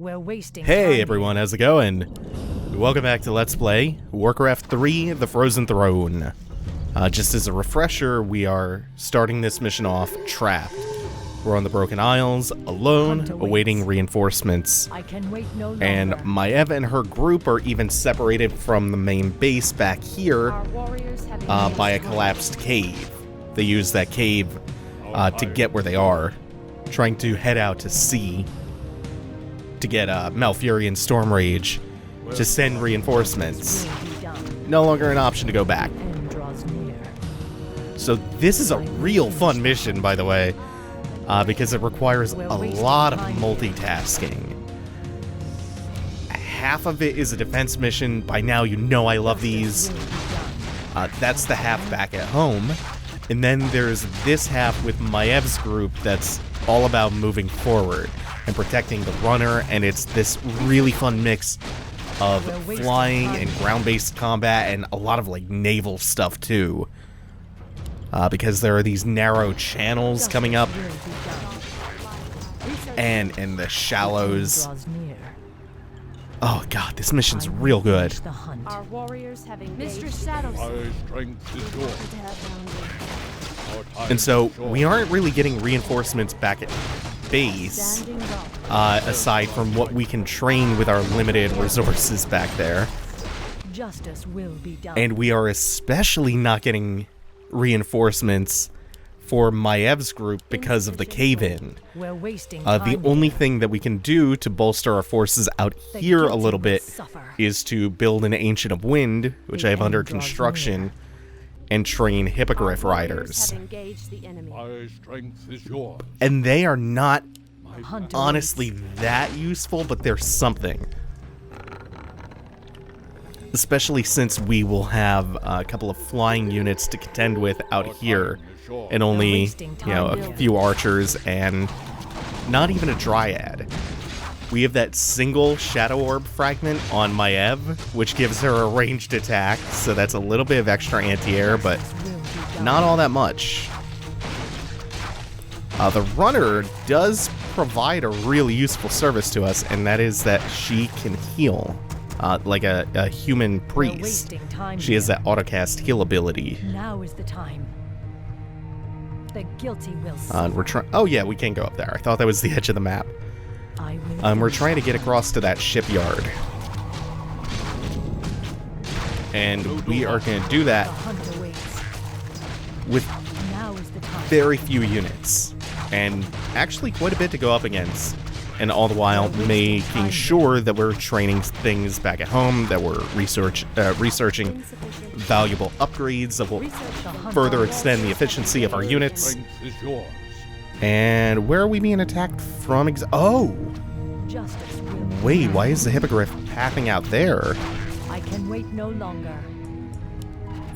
We're wasting Hey time everyone, how's it going? Welcome back to Let's Play Warcraft 3, The Frozen Throne. Just as a refresher, we are starting this mission off trapped. We're on the Broken Isles, alone, awaiting reinforcements. I can wait no longer. And Maiev and her group are even separated from the main base back here by a collapsed cave. They use that cave to get where they are, trying to head out to sea to get Malfurion Stormrage to send reinforcements. No longer an option to go back. So this is a real fun mission, by the way, because it requires a lot of multitasking. Half of it is a defense mission. By now you know I love these. That's the half back at home. And then there's this half with Maiev's group that's all about moving forward and protecting the runner, and it's this really fun mix of flying and ground-based combat and a lot of like naval stuff too. Because there are these narrow channels coming up and in the shallows. Oh god, this mission's real good. Our warriors have engaged. Mistress Shadows. And so we aren't really getting reinforcements back at base, aside from what we can train with our limited resources back there. Justice will be done. And we are especially not getting reinforcements for Maiev's group because of the cave-in. We're wasting The only thing that we can do to bolster our forces out here a little bit is to build an Ancient of Wind, which I have under construction, and train Hippogriff Riders. My strength is yours. And they are not honestly that useful, but they're something. Especially since we will have a couple of flying units to contend with out here, and only, a few archers and not even a dryad. We have that single Shadow Orb fragment on Maiev, which gives her a ranged attack, so that's a little bit of extra anti-air, but not all that much. The runner does provide a really useful service to us, and that is that she can heal. Like a human priest. She has that autocast heal ability. Now is the time. The guilty will suffer. We're trying. Oh yeah, we can go up there. I thought that was the edge of the map. We're trying to get across to that shipyard, and we are going to do that with very few units, and actually quite a bit to go up against. And all the while making sure that we're training things back at home, that we're researching valuable upgrades that will further extend the efficiency of our units. And where are we being attacked from? Oh! Wait, why is the Hippogriff pathing out there? I can wait no longer.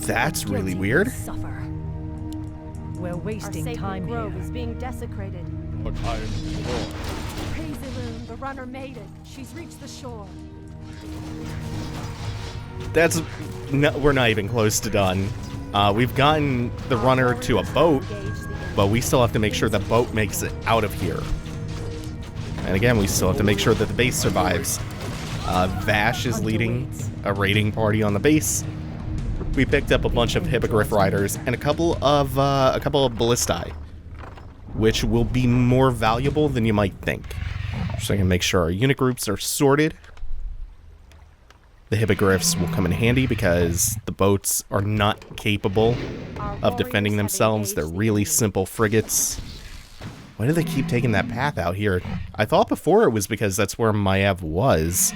That's really weird. We're wasting time here. Grove is being desecrated. The runner made it. She's reached the shore. That's no, we're not even close to done. We've gotten the runner to a boat, but we still have to make sure the boat makes it out of here. And again, we still have to make sure that the base survives. Vash is leading a raiding party on the base. We picked up a bunch of Hippogriff Riders and a couple of Ballistae, which will be more valuable than you might think. So I can make sure our unit groups are sorted. The Hippogriffs will come in handy because the boats are not capable of defending themselves. They're really simple frigates. Why do they keep taking that path out here? I thought before it was because that's where Maiev was,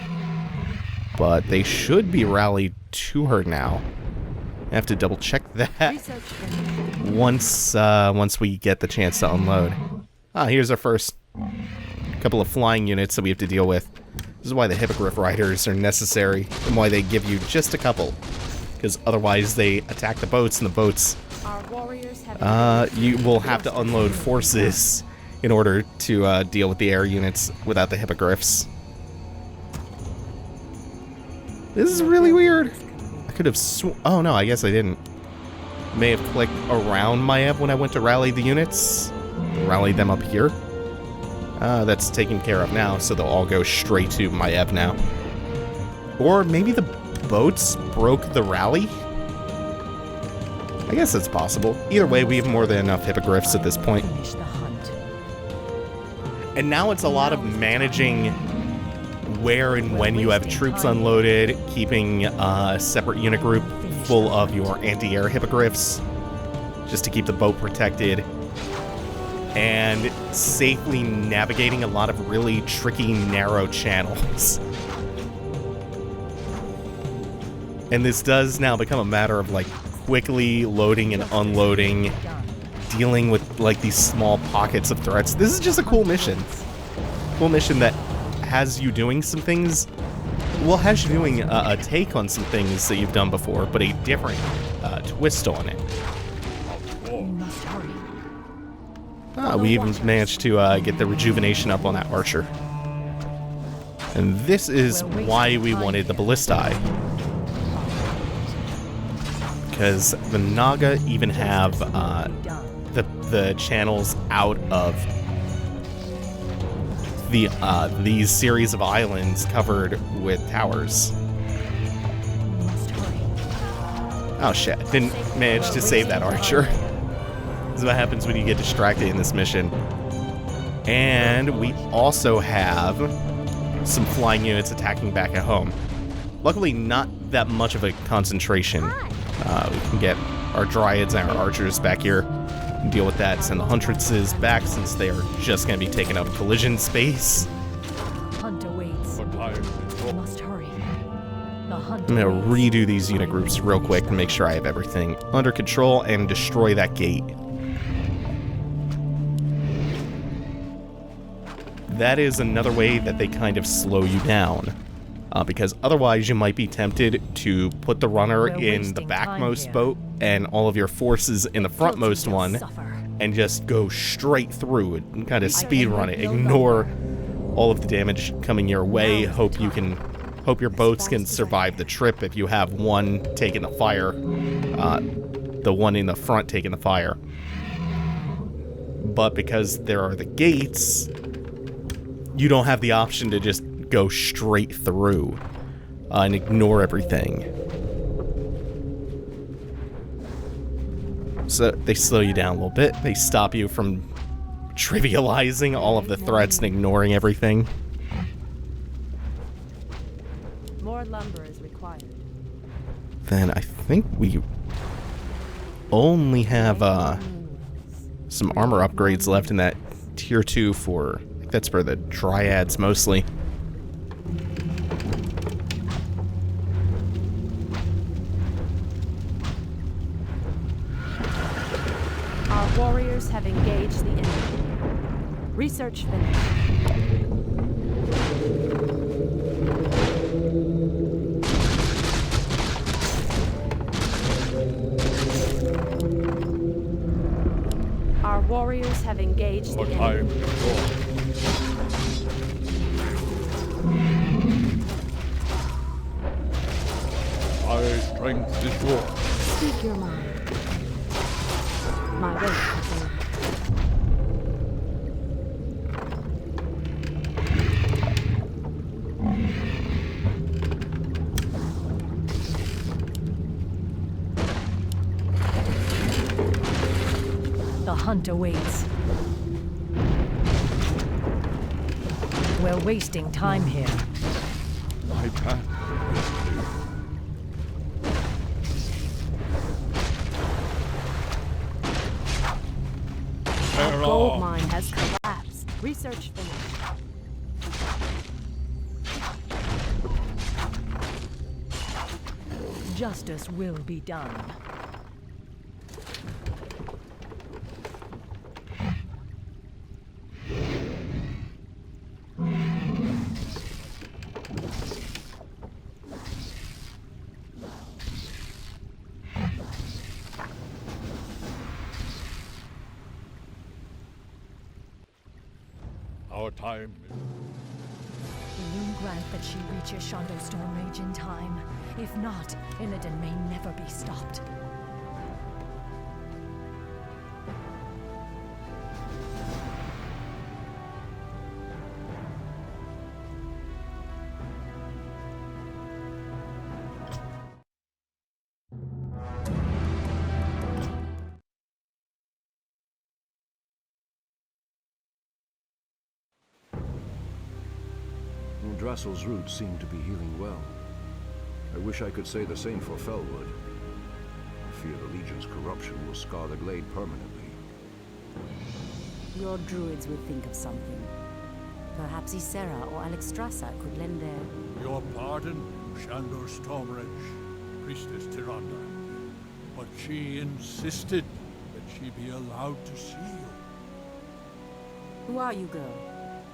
but they should be rallied to her now. I have to double check that once we get the chance to unload. Here's our first couple of flying units that we have to deal with. This is why the Hippogriff Riders are necessary, and why they give you just a couple. Because otherwise they attack the boats, and the boats, you will have to unload forces in order to deal with the air units without the Hippogriffs. This is really weird. I could have oh no, I guess I didn't. May have clicked around Maiev when I went to rally the units. Rally them up here. That's taken care of now, so they'll all go straight to Maiev now. Or maybe the boats broke the rally? I guess it's possible. Either way, we have more than enough hippogriffs at this point. Finish the hunt. And now it's a lot of managing where and when you have troops unloaded, keeping a separate unit group full of your anti-air hippogriffs, just to keep the boat protected, and safely navigating a lot of really tricky, narrow channels. And this does now become a matter of, like, quickly loading and unloading, dealing with, like, these small pockets of threats. This is just a cool mission. Cool mission that has you doing some things, well, has you doing a take on some things that you've done before, but a different twist on it. We must hurry. We even managed to get the rejuvenation up on that archer. And this is why we wanted the ballistae. Because the Naga even have the channels out of these series of islands covered with towers. We must hurry. Oh shit, didn't manage to save that archer. This is what happens when you get distracted in this mission. And we also have some flying units attacking back at home. Luckily, not that much of a concentration. We can get our dryads and our archers back here and deal with that. Send the huntresses back since they are just going to be taking up collision space. Hunt awaits. We must hurry. The hunt I'm going to awaits. redo these unit groups real quick and make sure I have everything under control and destroy that gate. That is another way that they kind of slow you down. Because otherwise you might be tempted to put the runner in the backmost boat and all of your forces in the frontmost one and just go straight through it and kind of speed run it. Ignore all of the damage coming your way. Hope your boats can survive the trip if you have one taking the fire, the one in the front taking the fire. But because there are the gates, you don't have the option to just go straight through and ignore everything. So they slow you down a little bit. They stop you from trivializing all of the threats and ignoring everything. More lumber is required. Then I think we only have some armor upgrades left in that tier 2 for, I think that's for the dryads mostly. Our warriors have engaged the enemy. Research finished. Our warriors have engaged the enemy. My strength is yours. Speak your mind. My way is in. The hunt awaits. We're wasting time here. My path. Our gold mine has collapsed. Research finished. Justice will be done. Our time is... Will you grant that she reaches Shondo Stormrage in time? If not, Illidan may never be stopped. Yggdrasil's roots seem to be healing well. I wish I could say the same for Felwood. I fear the Legion's corruption will scar the glade permanently. Your druids will think of something. Perhaps Ysera or Alexstrasza could lend their... Your pardon, Shandor Stormrage, Priestess Tyrande. But she insisted that she be allowed to see you. Who are you, girl?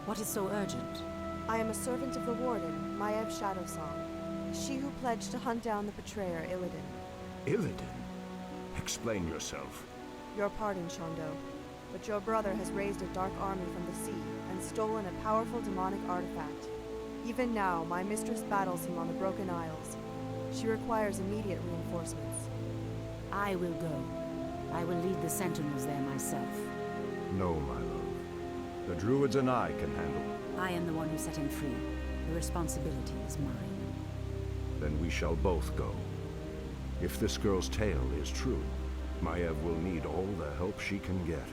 What is so urgent? I am a servant of the Warden, Maiev Shadowsong. She who pledged to hunt down the betrayer, Illidan. Illidan? Explain yourself. Your pardon, Shondo, but your brother has raised a dark army from the sea and stolen a powerful demonic artifact. Even now, my mistress battles him on the Broken Isles. She requires immediate reinforcements. I will go. I will lead the sentinels there myself. No, my love. The druids and I can handle. I am the one who set him free. The responsibility is mine. Then we shall both go. If this girl's tale is true, Maiev will need all the help she can get.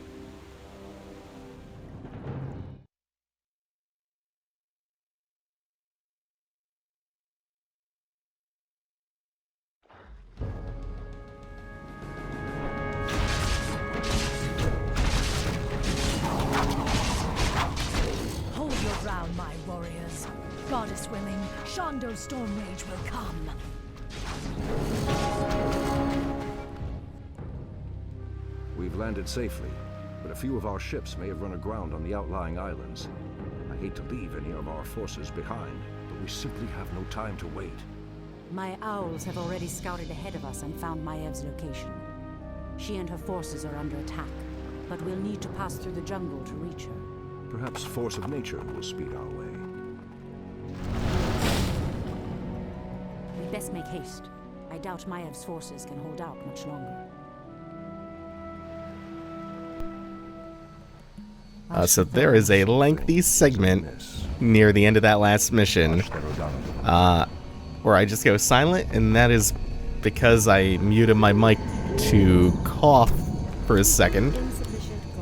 Hold your ground, my warriors. Goddess willing, Shondo Stormrage will come. We've landed safely, but a few of our ships may have run aground on the outlying islands. I hate to leave any of our forces behind, but we simply have no time to wait. My owls have already scouted ahead of us and found Maev's location. She and her forces are under attack, but we'll need to pass through the jungle to reach her. Perhaps force of nature will speed our way. We'd best make haste. I doubt Maev's forces can hold out much longer. So there is a lengthy segment near the end of that last mission where I just go silent, and that is because I muted my mic to cough for a second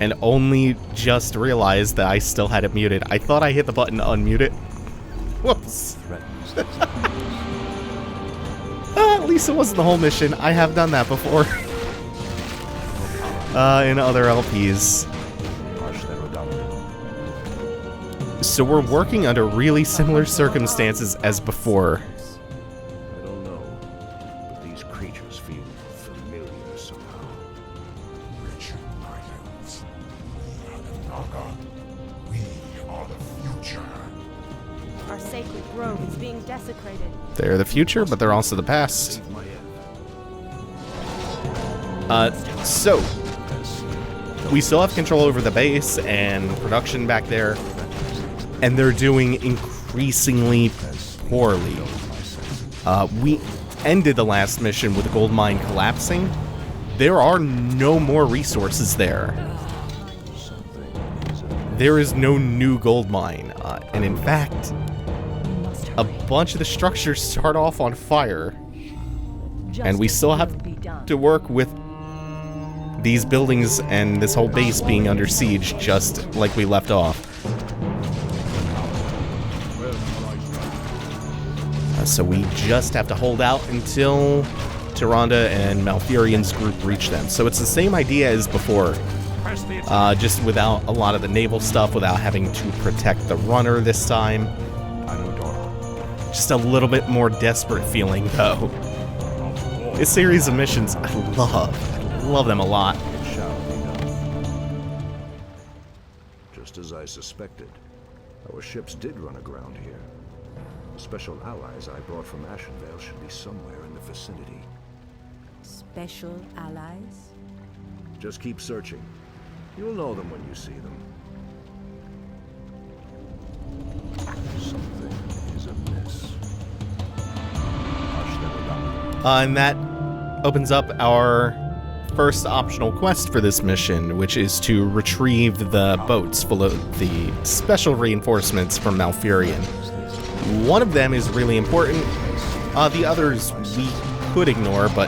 and only just realized that I still had it muted. I thought I hit the button to unmute it. Whoops. At least it wasn't the whole mission. I have done that before in other LPs. So we're working under really similar circumstances as before. I don't know, but these creatures feel familiar somehow. Wretched Night Elves. We are the Naga. We are the future. Our sacred grove is being desecrated. They're the future, but they're also the past. So we still have control over the base and production back there, and they're doing increasingly poorly. We ended the last mission with the gold mine collapsing. There are no more resources there. There is no new gold mine, and in fact, a bunch of the structures start off on fire, and we still have to work with these buildings and this whole base being under siege, just like we left off. So we just have to hold out until Tyrande and Malfurion's group reach them. So it's the same idea as before, just without a lot of the naval stuff, without having to protect the runner this time. Just a little bit more desperate feeling, though. This series of missions, I love them a lot. Just as I suspected, our ships did run aground here. The special allies I brought from Ashenvale should be somewhere in the vicinity. Special allies? Just keep searching. You'll know them when you see them. Something is amiss. And that opens up our first optional quest for this mission, which is to retrieve the boats full of the special reinforcements from Malfurion. One of them is really important. The others we could ignore, but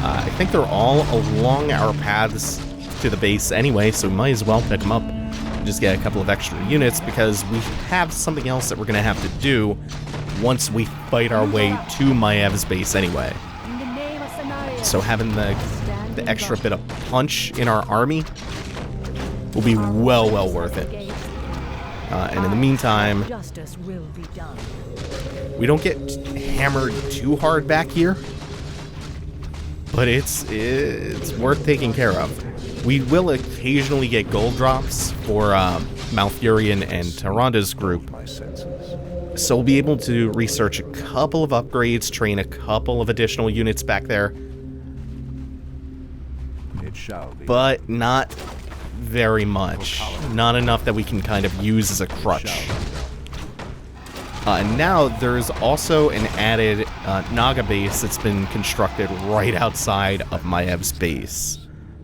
I think they're all along our paths to the base anyway, so we might as well pick them up. just get a couple of extra units because we have something else that we're going to have to do once we fight our way to Maiev's base anyway. So having the extra bit of punch in our army will be well worth it. And in the meantime, Justice will be done. we don't get hammered too hard back here, but it's worth taking care of. We will occasionally get gold drops for Malfurion and Tyrande's group, so we'll be able to research a couple of upgrades, train a couple of additional units back there, It shall be. but not very much. Not enough that we can kind of use as a crutch. And now there's also an added Naga base that's been constructed right outside of Maev's base.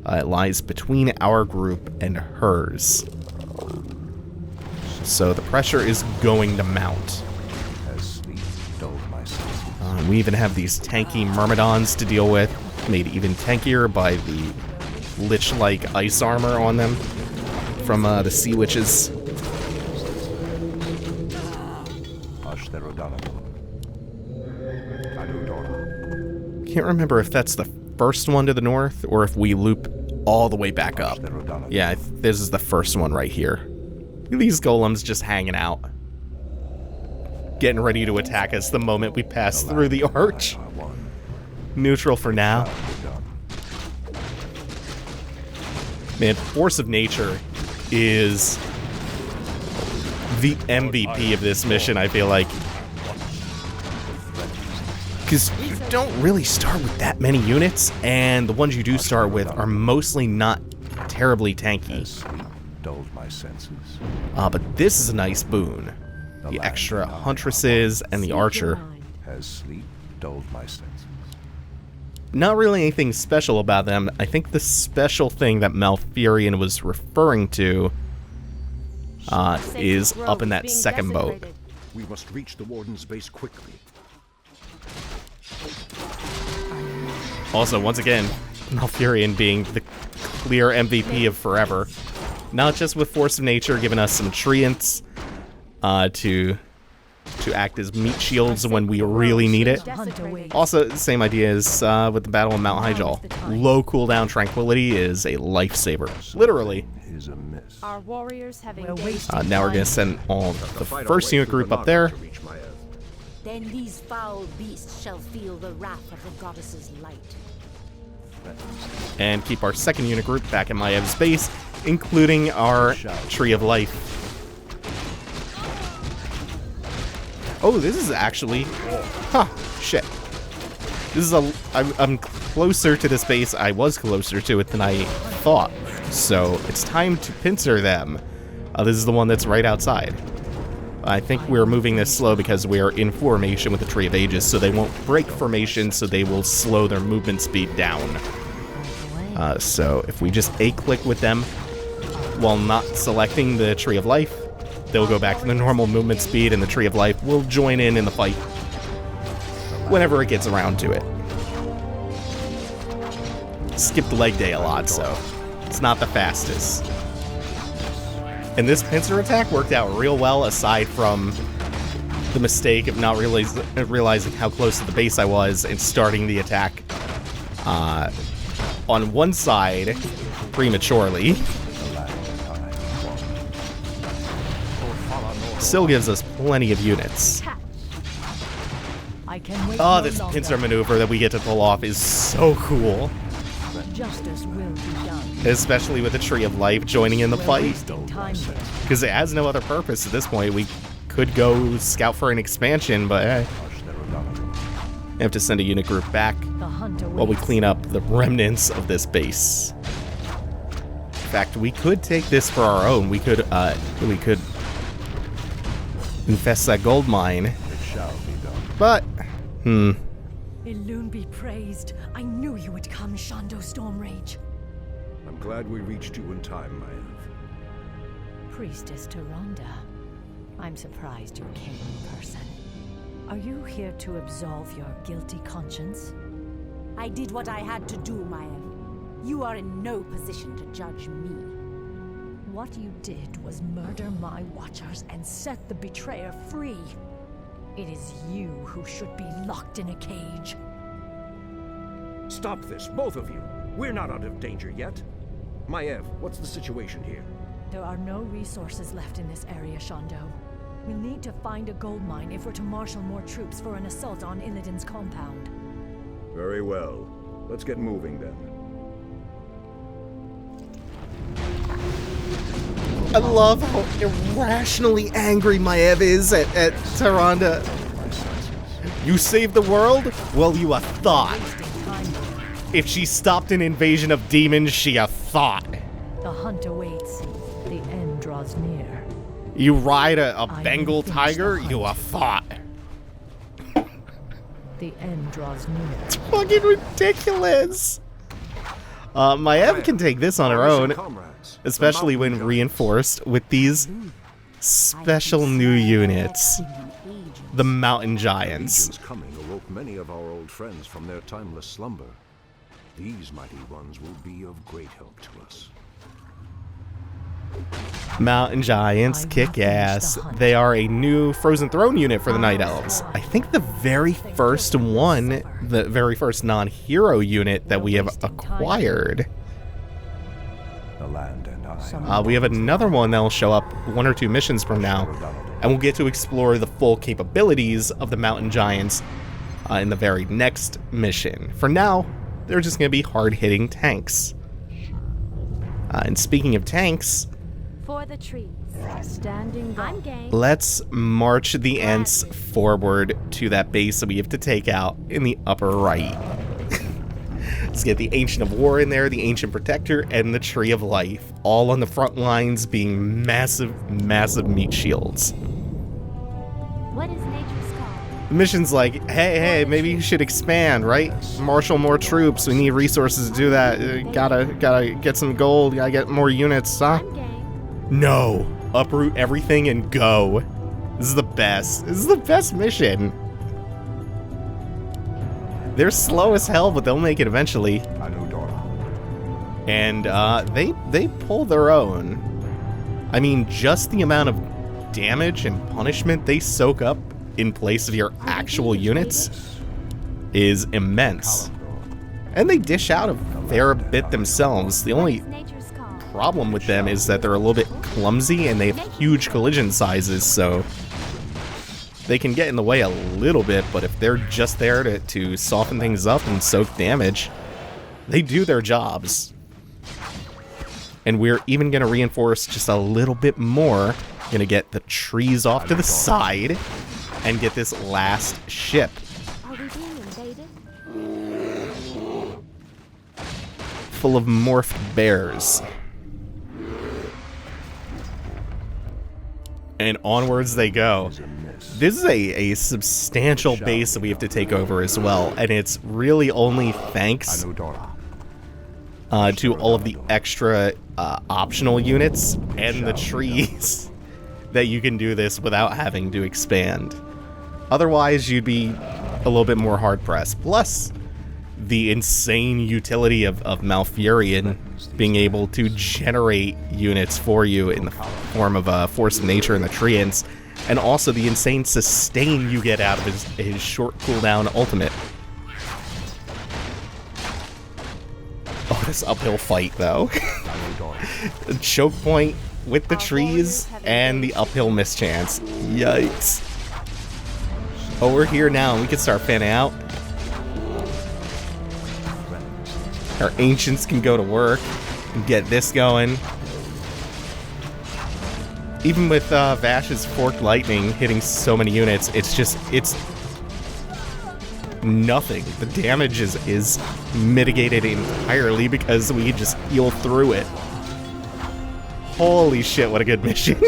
It lies between our group and hers. So the pressure is going to mount. As sleep dulled my senses. We even have these tanky Myrmidons to deal with, made even tankier by the lich-like ice armor on them from the Sea Witches. Can't remember if that's the first one to the north or if we loop all the way back up. Yeah, this is the first one right here. These golems just hanging out, getting ready to attack us the moment we pass through the arch. Neutral for now. Man, Force of Nature is the MVP of this mission, I feel like. Because you don't really start with that many units, and the ones you do start with are mostly not terribly tanky. But this is a nice boon. The extra huntresses and the archer. Has sleep dulled my senses? Not really anything special about them. I think the special thing that Malfurion was referring to is up in that second boat. We must reach the Warden's base quickly. Also, once again, Malfurion being the clear MVP of forever. Not just with Force of Nature, giving us some treants to act as meat shields when we really need it. Also, same idea as with the Battle of Mount Highjaw. Low cooldown Tranquility is a lifesaver. Literally. Our warriors have Now we're going to send all the first unit group up there. Then these foul beasts shall feel the wrath of the goddess's light. And keep our second unit group back in Maev's base, including our Tree of Life. Oh, this is actually... Huh, shit. This is I'm closer to this base. I was closer to it than I thought. So, it's time to pincer them. This is the one that's right outside. I think we're moving this slow because we're in formation with the Tree of Ages, so they won't break formation, so they will slow their movement speed down. So if we just A-click with them while not selecting the Tree of Life, they'll go back to the normal movement speed, and the Tree of Life will join in the fight whenever it gets around to it. Skipped leg day a lot, so it's not the fastest. And this pincer attack worked out real well, aside from the mistake of not realizing how close to the base I was and starting the attack on one side prematurely. Still gives us plenty of units. Oh, this pincer maneuver that we get to pull off is so cool. Justice will be done. Especially with the Tree of Life joining in the fight. Because it has no other purpose at this point. We could go scout for an expansion, but hey. We have to send a unit group back while we clean up the remnants of this base. In fact, we could take this for our own. We could infest that gold mine. But, Elune be praised. I knew you would come, Shondo Stormrage. I'm glad we reached you in time, Maiev. Priestess Tyrande. I'm surprised you came in person. Are you here to absolve your guilty conscience? I did what I had to do, Maiev. You are in no position to judge me. What you did was murder my watchers and set the betrayer free. It is you who should be locked in a cage. Stop this, both of you. We're not out of danger yet. Maiev, what's the situation here? There are no resources left in this area, Shondo. We'll need to find a gold mine if we're to marshal more troops for an assault on Illidan's compound. Very well. Let's get moving then. I love how irrationally angry Maiev is at Tyrande. You saved the world? Well, you a thought. If she stopped an invasion of demons, she a thought. The hunt awaits. The end draws near. You ride a Bengal tiger? You a thought. The end draws near. It's fucking ridiculous. Maiev can take this on her own, especially when reinforced with these special new units. The Mountain Giants. Legion's coming awoke many of our old friends from their timeless slumber. These mighty ones will be of great help to us. Mountain Giants kick ass. They are a new Frozen Throne unit for the Night Elves. I think the very first one, the very first non-hero unit that we have acquired. The land and I. We have another one that will show up 1 or 2 missions from now, and we'll get to explore the full capabilities of the Mountain Giants in the very next mission. For now, they're just going to be hard-hitting tanks. And speaking of tanks, For the trees. Standing guard. I'm game. let's march the Ents forward to that base that we have to take out in the upper right. Let's get the Ancient of War in there, the Ancient Protector, and the Tree of Life, all on the front lines being massive, massive meat shields. What is nature's call? The mission's like, hey, maybe you should expand, right? Marshal more troops. We need resources to do that. Gotta get some gold. Gotta get more units, huh? I'm game. No. Uproot everything and go. This is the best. This is the best mission. They're slow as hell, but they'll make it eventually. And they pull their own. I mean, just the amount of damage and punishment they soak up in place of your actual units is immense. And they dish out a fair bit themselves. The only Nature's call. problem with them is that they're a little bit clumsy and they have huge collision sizes, so they can get in the way a little bit, but if they're just there to soften things up and soak damage, they do their jobs. And we're even going to reinforce just a little bit more. Going to get the trees off to the side and get this last ship. Are we being invaded? Full of morphed bears. And onwards they go. This is a substantial base that we have to take over as well, and it's really only thanks to all of the extra optional units and the trees that you can do this without having to expand. Otherwise, you'd be a little bit more hard-pressed. Plus, the insane utility of Malfurion being able to generate units for you in the form of a Force of Nature and the Treants, and also the insane sustain you get out of his short cooldown ultimate. Oh, this uphill fight, though. The choke point with the trees and the uphill mischance. Yikes. Oh, we're here now, and we can start fanning out. Our ancients can go to work and get this going. Even with Vash's Forked Lightning hitting so many units, it's nothing. The damage is mitigated entirely because we just heal through it. Holy shit, what a good mission.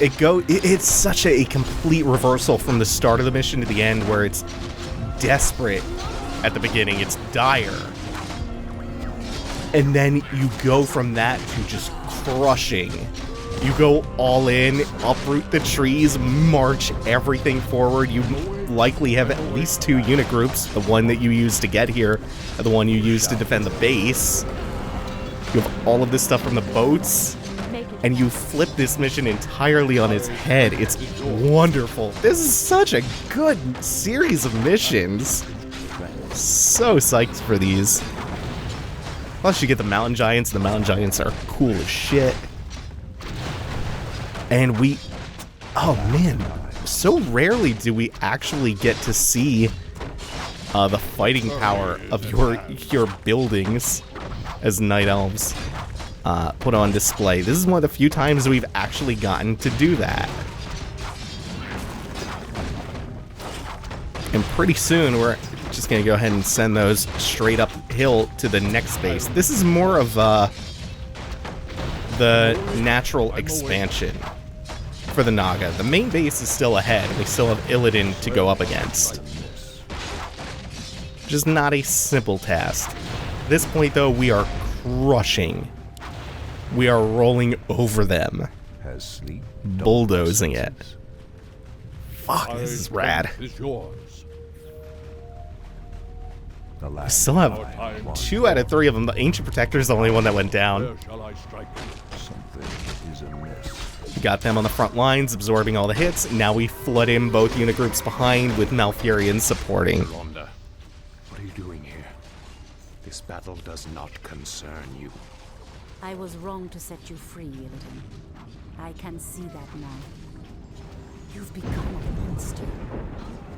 It's such a complete reversal from the start of the mission to the end, where it's desperate at the beginning, it's dire. And then you go from that to just crushing. You go all in, uproot the trees, march everything forward. You likely have at least 2 unit groups. The one that you used to get here, and the one you used to defend the base. You have all of this stuff from the boats, and you flip this mission entirely on its head. It's wonderful. This is such a good series of missions. So psyched for these. Plus you get the mountain giants, and the mountain giants are cool as shit. And oh man, so rarely do we actually get to see the fighting power of your buildings as Night Elves put on display. This is one of the few times we've actually gotten to do that. And pretty soon we're just gonna go ahead and send those straight uphill to the next base. This is more of the natural expansion for the Naga. The main base is still ahead. We still have Illidan to go up against. Just not a simple task. At this point, though, we are crushing. We are rolling over them. Bulldozing it. Fuck, this is rad. We still have 2 out of 3 of them. The Ancient Protector is the only one that went down. We got them on the front lines, absorbing all the hits. Now we flood in both unit groups behind with Malfurion supporting. What are you doing here? This battle does not concern you. I was wrong to set you free, Illidan. I can see that now. You've become a monster.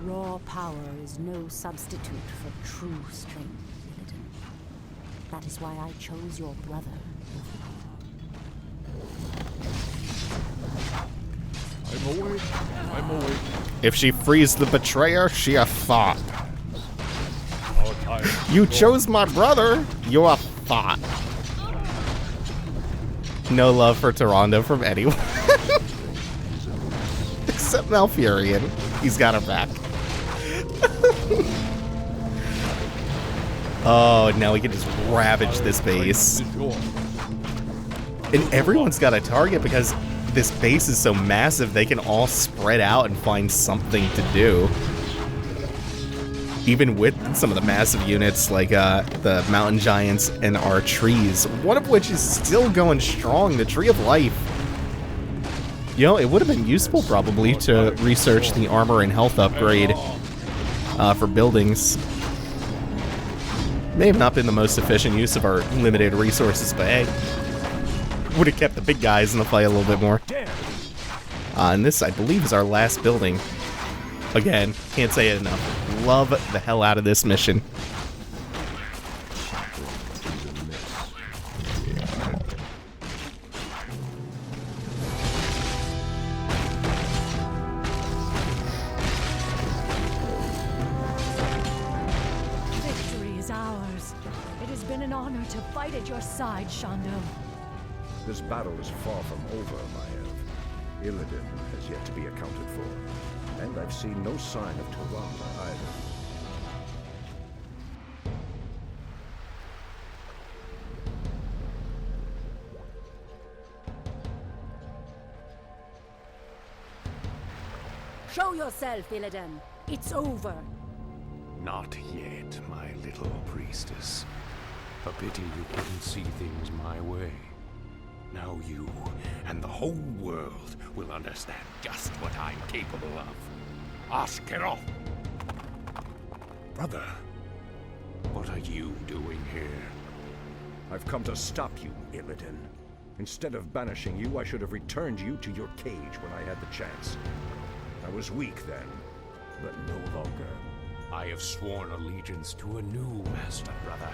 Raw power is no substitute for true strength, Illidan. That is why I chose your brother. I'm awake. If she frees the betrayer, she a thought. You chose my brother, you a thought. No love for Tyrande from anyone. Except Malfurion. He's got her back. Oh, now we can just ravage this base. And everyone's got a target because this base is so massive, they can all spread out and find something to do. Even with some of the massive units like the mountain giants and our trees, one of which is still going strong, the Tree of Life. You know, it would have been useful probably to research the armor and health upgrade for buildings. May have not been the most efficient use of our limited resources, but hey, would have kept the big guys in the fight a little bit more. And this, I believe, is our last building. Again, can't say it enough. Love the hell out of this mission. Victory is ours. It has been an honor to fight at your side, Shondo. This battle is far from over, Maiev. Illidan has yet to be accounted for. And I've seen no sign of Tyrande either. Show yourself, Illidan. It's over. Not yet, my little priestess. A pity you couldn't see things my way. Now you and the whole world will understand just what I'm capable of. Askeroth! Brother, what are you doing here? I've come to stop you, Illidan. Instead of banishing you, I should have returned you to your cage when I had the chance. I was weak then, but no longer. I have sworn allegiance to a new master, brother.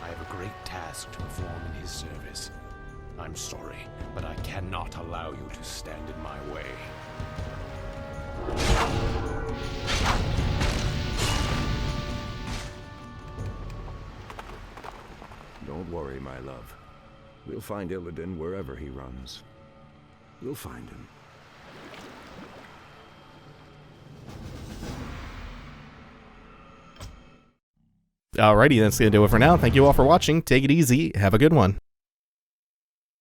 I have a great task to perform in his service. I'm sorry, but I cannot allow you to stand in my way. Don't worry, my love. We'll find Illidan wherever he runs. We'll find him. Alrighty, that's going to do it for now. Thank you all for watching. Take it easy. Have a good one.